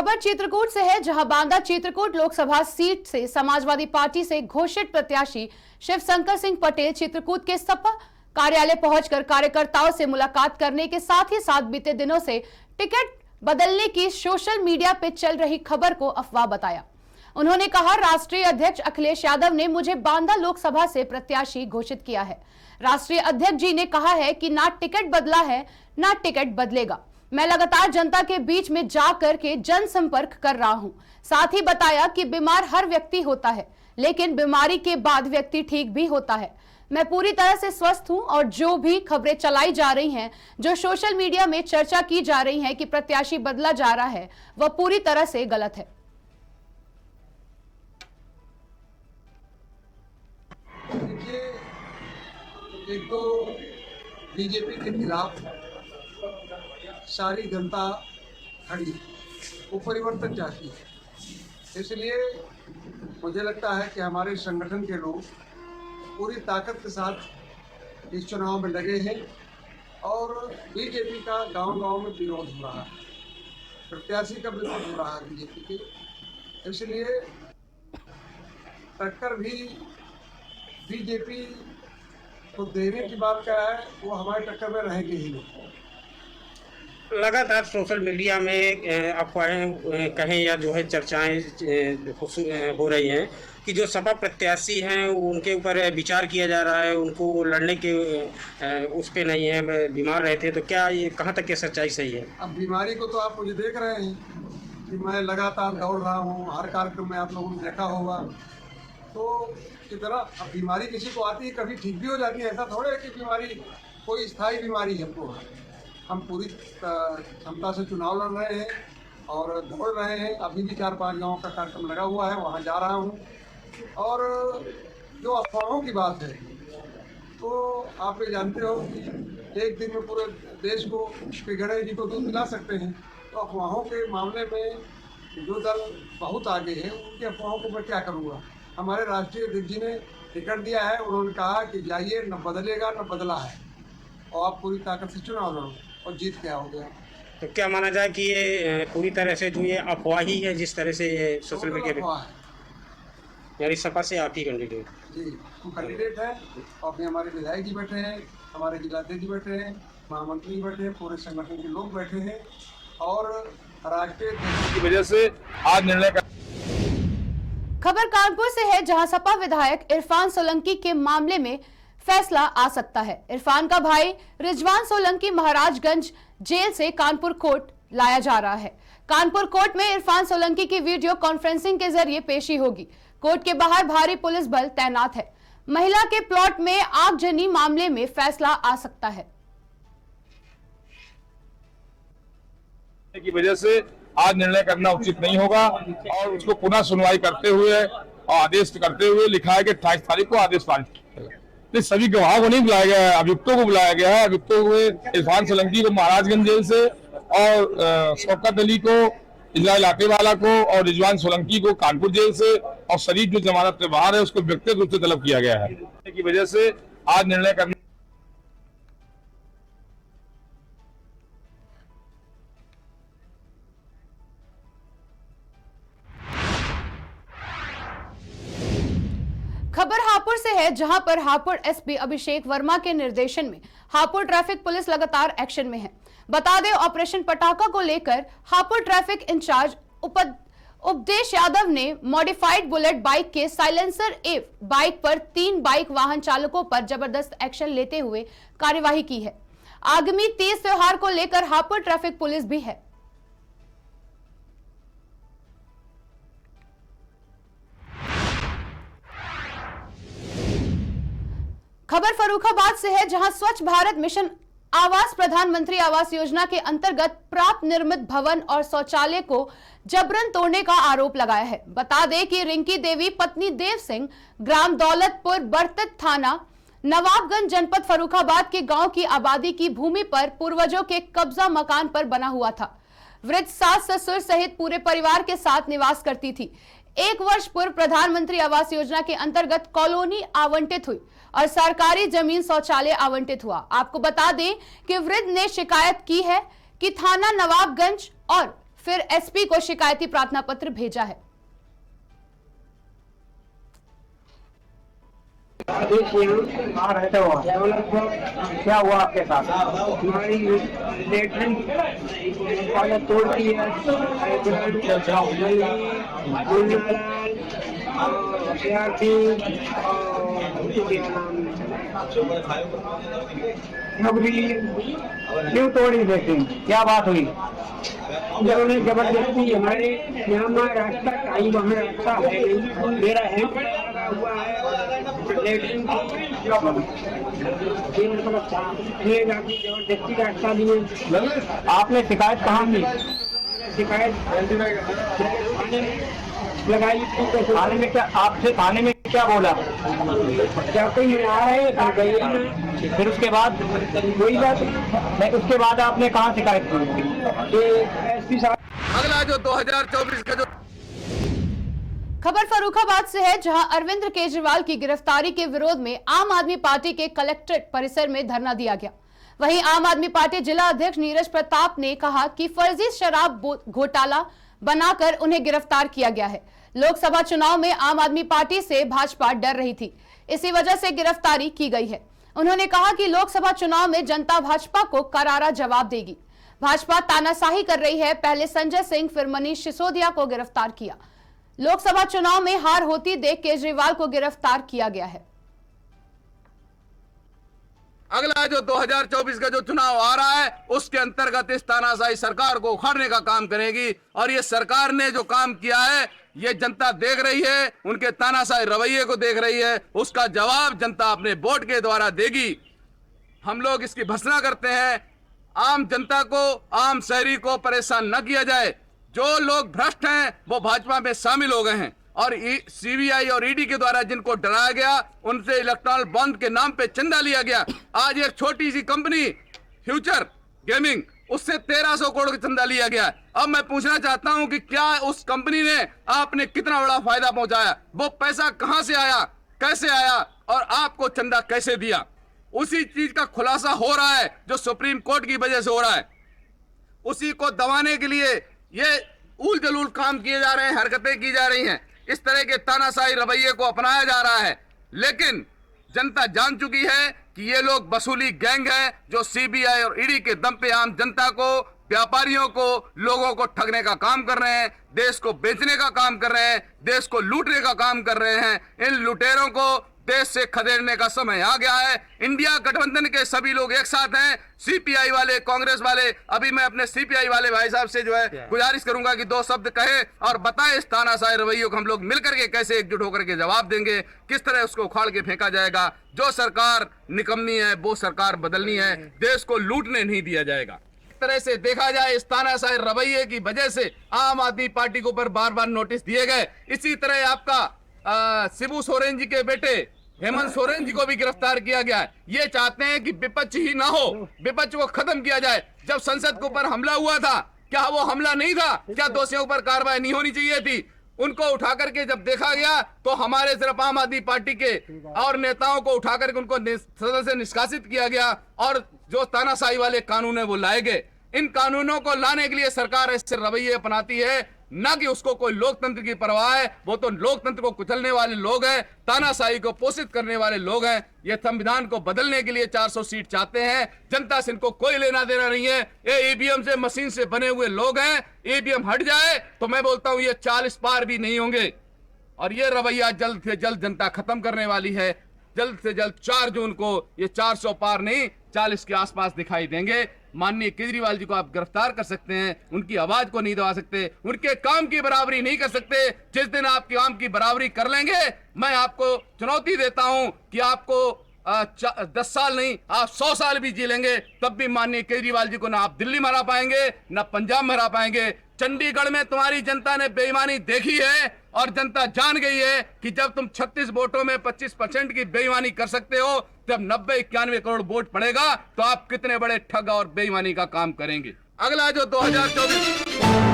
खबर चित्रकूट से है, जहां बांदा चित्रकूट लोकसभा सीट से समाजवादी पार्टी से घोषित प्रत्याशी शिवशंकर सिंह पटेल चित्रकूट के सपा कार्यालय पहुंचकर कार्यकर्ताओं से मुलाकात करने के साथ ही साथ बीते दिनों से टिकट बदलने की सोशल मीडिया पे चल रही खबर को अफवाह बताया। उन्होंने कहा, राष्ट्रीय अध्यक्ष अखिलेश यादव ने मुझे बांदा लोकसभा से प्रत्याशी घोषित किया है। राष्ट्रीय अध्यक्ष जी ने कहा है कि ना टिकट बदला है ना टिकट बदलेगा। मैं लगातार जनता के बीच में जा करके जनसंपर्क कर रहा हूं। साथ ही बताया कि बीमार हर व्यक्ति होता है, लेकिन बीमारी के बाद व्यक्ति ठीक भी होता है। मैं पूरी तरह से स्वस्थ हूं और जो भी खबरें चलाई जा रही हैं, जो सोशल मीडिया में चर्चा की जा रही है कि प्रत्याशी बदला जा रहा है, वह पूरी तरह से गलत है। एक तो बीजेपी के खिलाफ सारी जनता खड़ी, वो परिवर्तन चाहती है। इसलिए मुझे लगता है कि हमारे संगठन के लोग पूरी ताकत के साथ इस चुनाव में लगे हैं और बीजेपी का गांव-गांव में विरोध हो रहा है, प्रत्याशी का विरोध हो रहा है बीजेपी के। इसलिए टक्कर भी बीजेपी को देने की बात क्या है, वो हमारे टक्कर में रहेंगे ही नहीं। लगातार सोशल मीडिया में अफवाहें कहें या जो है चर्चाएं हो रही हैं कि जो सपा प्रत्याशी हैं उनके ऊपर विचार किया जा रहा है, उनको लड़ने के उस पे नहीं है, बीमार रहते हैं। तो क्या ये कहाँ तक ये सच्चाई सही है? अब बीमारी को तो आप मुझे देख रहे हैं कि मैं लगातार दौड़ रहा हूँ, हर कार्यक्रम में आप लोगों ने देखा होगा। तो की तरह अब बीमारी किसी को आती है, कभी ठीक भी हो जाती है। ऐसा थोड़ा है कि बीमारी कोई स्थायी बीमारी हमको है। हम पूरी क्षमता से चुनाव लड़ रहे हैं और दौड़ रहे हैं। अभी भी 4-5 गाँव का कार्यक्रम लगा हुआ है, वहाँ जा रहा हूँ। और जो अफवाहों की बात है, तो आप ये जानते हो कि एक दिन में पूरे देश को गणेश जी को दूध पिला सकते हैं। तो अफवाहों के मामले में जो दल बहुत आगे है, उनकी अफवाहों को मैं क्या करूँगा। हमारे राष्ट्रीय अध्यक्ष जी ने टिकट दिया है, उन्होंने कहा कि जाइए, न बदलेगा न बदला है और आप पूरी ताकत से चुनाव लड़ो, और जीत क्या हो गया। तो क्या माना जाए कि ये पूरी तरह से जो ये अफवाह ही है, जिस तरह से ये सोशल मीडिया पे, यानी सपा से आप ही कैंडिडेट? जी, हम कैंडिडेट हैं और अभी हमारे विधायक जी बैठे हैं, हमारे जिलाध्यक्ष जी बैठे हैं, महामंत्री जी बैठे हैं, पूरे संगठन के लोग बैठे हैं और राष्ट्रीय अध्यक्ष की वजह से आज निर्णय कर। खबर कानपुर से है, जहां सपा विधायक इरफान सोलंकी के मामले में फैसला आ सकता है। इरफान का भाई रिजवान सोलंकी महाराजगंज जेल से कानपुर कोर्ट लाया जा रहा है। कानपुर कोर्ट में इरफान सोलंकी की वीडियो कॉन्फ्रेंसिंग के जरिए पेशी होगी। कोर्ट के बाहर भारी पुलिस बल तैनात है। महिला के प्लॉट में आगजनी मामले में फैसला आ सकता है। की वजह से आज निर्णय करना उचित नहीं होगा और उसको पुनः सुनवाई करते हुए और आदेश करते हुए लिखा है कि 28 तारीख को आदेश पारित किया जाएगा। सभी गवाहों को नहीं बुलाया गया है, अभियुक्तों को बुलाया गया है। अभियुक्तों को इरफान सोलंकी को महाराजगंज जेल से और शौकत अली को इजला इलाके वाला को और रिजवान सोलंकी को कानपुर जेल से और शरीफ जो जमानत पे बाहर है उसको व्यक्तिगत रूप से तलब किया गया है। की वजह से आज निर्णय करना। खबर हापुड़ से है, जहां पर हापुड़ एसपी अभिषेक वर्मा के निर्देशन में हापुड़ ट्रैफिक पुलिस लगातार एक्शन में है। बता दें, ऑपरेशन पटाखा को लेकर हापुड़ ट्रैफिक इंचार्ज उपदेश यादव ने मॉडिफाइड बुलेट बाइक के साइलेंसर एवं बाइक पर 3 बाइक वाहन चालकों पर जबरदस्त एक्शन लेते हुए कार्यवाही की है। आगामी तीज त्योहार को लेकर हापुड़ ट्रैफिक पुलिस भी है। खबर फर्रुखाबाद से है, जहां स्वच्छ भारत मिशन आवास प्रधानमंत्री आवास योजना के अंतर्गत प्राप्त निर्मित भवन और शौचालय को जबरन तोड़ने का आरोप लगाया है। बता दें कि रिंकी देवी पत्नी देव सिंह ग्राम दौलतपुर बरतत थाना नवाबगंज जनपद फर्रुखाबाद के गांव की आबादी की भूमि पर पूर्वजों के कब्जा मकान पर बना हुआ था। वृद्ध सास ससुर सहित पूरे परिवार के साथ निवास करती थी। 1 वर्ष पूर्व प्रधानमंत्री आवास योजना के अंतर्गत कॉलोनी आवंटित हुई और सरकारी जमीन शौचालय आवंटित हुआ। आपको बता दें कि वृद्ध ने शिकायत की है कि थाना नवाबगंज और फिर एसपी को शिकायती प्रार्थना पत्र भेजा है। आ रहे थे वहाँ, क्या हुआ आपके साथ? हमारी लेटरिन तोड़ दी है, क्यों तोड़ी लेकिन क्या बात हुई? उन्होंने जबरदस्ती हमारे यहाँ रास्ता टाइम हमें रास्ता है नहीं, मेरा हैंड लगा हुआ है लेटरिन जबरदस्ती रास्ता दिए। आपने शिकायत कहाँ की? शिकायत लगाई थाने में क्या, आपसे थाने में क्या बोला? जाते ही आ रहे गए, फिर उसके बाद वही बात नहीं, उसके बाद आपने कहाँ शिकायत की? एसपी साहब। अगला जो 2024 का जो खबर फर्रुखाबाद से है, जहां अरविंद केजरीवाल की गिरफ्तारी के विरोध में आम आदमी पार्टी के कलेक्ट्रेट परिसर में धरना दिया गया। वहीं आम आदमी पार्टी जिला अध्यक्ष नीरज प्रताप ने कहा कि फर्जी शराब घोटाला बनाकर उन्हें गिरफ्तार किया गया है। लोकसभा चुनाव में आम आदमी पार्टी से भाजपा डर रही थी, इसी वजह से गिरफ्तारी की गई है। उन्होंने कहा कि लोकसभा चुनाव में जनता भाजपा को करारा जवाब देगी। भाजपा तानाशाही कर रही है, पहले संजय सिंह फिर मनीष सिसोदिया को गिरफ्तार किया। लोकसभा चुनाव में हार होती देख केजरीवाल को गिरफ्तार किया गया है। अगला जो 2024 का जो चुनाव आ रहा है उसके अंतर्गत इस तानाशाही सरकार को उखाड़ने का काम करेगी। और ये सरकार ने जो काम किया है ये जनता देख रही है, उनके तानाशाही रवैये को देख रही है, उसका जवाब जनता अपने वोट के द्वारा देगी। हम लोग इसकी भर्त्सना करते हैं, आम जनता को, आम शहरी को परेशान न किया जाए। जो लोग भ्रष्ट हैं वो भाजपा में शामिल हो गए हैं और सीबीआई और ईडी के द्वारा जिनको डराया गया, उनसे इलेक्ट्रॉनिक बॉन्ड के नाम पे चंदा लिया गया। आज एक छोटी सी कंपनी फ्यूचर गेमिंग, उससे 1300 करोड़ का चंदा लिया गया। अब मैं पूछना चाहता हूं कि क्या उस कंपनी ने आपने कितना बड़ा फायदा पहुंचाया? वो पैसा कहां से आया, कैसे आया और आपको चंदा कैसे दिया? उसी चीज का खुलासा हो रहा है जो सुप्रीम कोर्ट की वजह से हो रहा है। उसी को दबाने के लिए ये उल जलूल काम किए जा रहे हैं, हरकतें की जा रही हैं, इस तरह के तानाशाही रवैये को अपनाया जा रहा है। लेकिन जनता जान चुकी है कि ये लोग वसूली गैंग है जो सीबीआई और ईडी के दम पे आम जनता को, व्यापारियों को, लोगों को ठगने का काम कर रहे हैं, देश को बेचने का काम कर रहे हैं, देश को लूटने का काम कर रहे हैं। इन लुटेरों को देश से खदेड़ने का समय आ गया है। इंडिया गठबंधन के सभी लोग एक साथ हैं, सीपीआई वाले, कांग्रेस वाले। अभी मैं अपने सीपीआई वाले भाई साहब से जो है गुजारिश करूंगा कि 2 शब्द कहे और बताएं इस तानाशाही रवैयों को हम लोग मिलकर के कैसे एकजुट होकर के जवाब देंगे, किस तरह उसको उखाड़ के फेंका जाएगा। जो सरकार निकम्मी है वो सरकार बदलनी है, देश को लूटने नहीं दिया जाएगा। इस तरह से देखा जाए इस तानाशाही रवैये की वजह से आम आदमी पार्टी को ऊपर बार बार नोटिस दिए गए। इसी तरह आपका शिबू सोरेन जी के बेटे हेमंत सोरेन जी को भी गिरफ्तार किया गया है। ये चाहते हैं कि विपक्ष ही ना हो, विपक्ष को खत्म किया जाए। जब संसद के ऊपर हमला हुआ था, क्या वो हमला नहीं था? क्या दोषियों पर कार्रवाई नहीं होनी चाहिए थी? उनको उठा करके जब देखा गया तो हमारे सिर्फ आम आदमी पार्टी के और नेताओं को उठा करके उनको सदन से निष्कासित किया गया और जो तानाशाही वाले कानून है वो लाए गए। इन कानूनों को लाने के लिए सरकार ऐसे रवैये अपनाती है, ना कि उसको कोई लोकतंत्र की परवाह है। वो तो लोकतंत्र को कुचलने वाले लोग हैं, तानाशाही को पोषित करने वाले लोग हैं। ये संविधान को बदलने के लिए 400 सीट चाहते हैं। जनता से इनको कोई लेना देना नहीं है। ये ईवीएम से, मशीन से बने हुए लोग हैं। ईवीएम हट जाए तो मैं बोलता हूं ये 40 पार भी नहीं होंगे। और ये रवैया जल्द से जल्द जनता खत्म करने वाली है। जल्द से जल्द 4 जून को ये 400 पार नहीं 40 के आसपास दिखाई देंगे। माननीय केजरीवाल जी को आप गिरफ्तार कर सकते हैं, उनकी आवाज को नहीं दबा सकते, उनके काम की बराबरी नहीं कर सकते। जिस दिन आप काम की बराबरी कर लेंगे, मैं आपको चुनौती देता हूं कि आपको 10 साल नहीं, आप 100 साल भी जी लेंगे, तब भी माननीय केजरीवाल जी को ना आप दिल्ली में हरा पाएंगे ना पंजाब में हरा पाएंगे। चंडीगढ़ में तुम्हारी जनता ने बेईमानी देखी है और जनता जान गई है कि जब तुम 36 वोटों में 25% की बेईमानी कर सकते हो, जब 90-91 करोड़ वोट पड़ेगा तो आप कितने बड़े ठग और बेईमानी का काम करेंगे। अगला जो 2024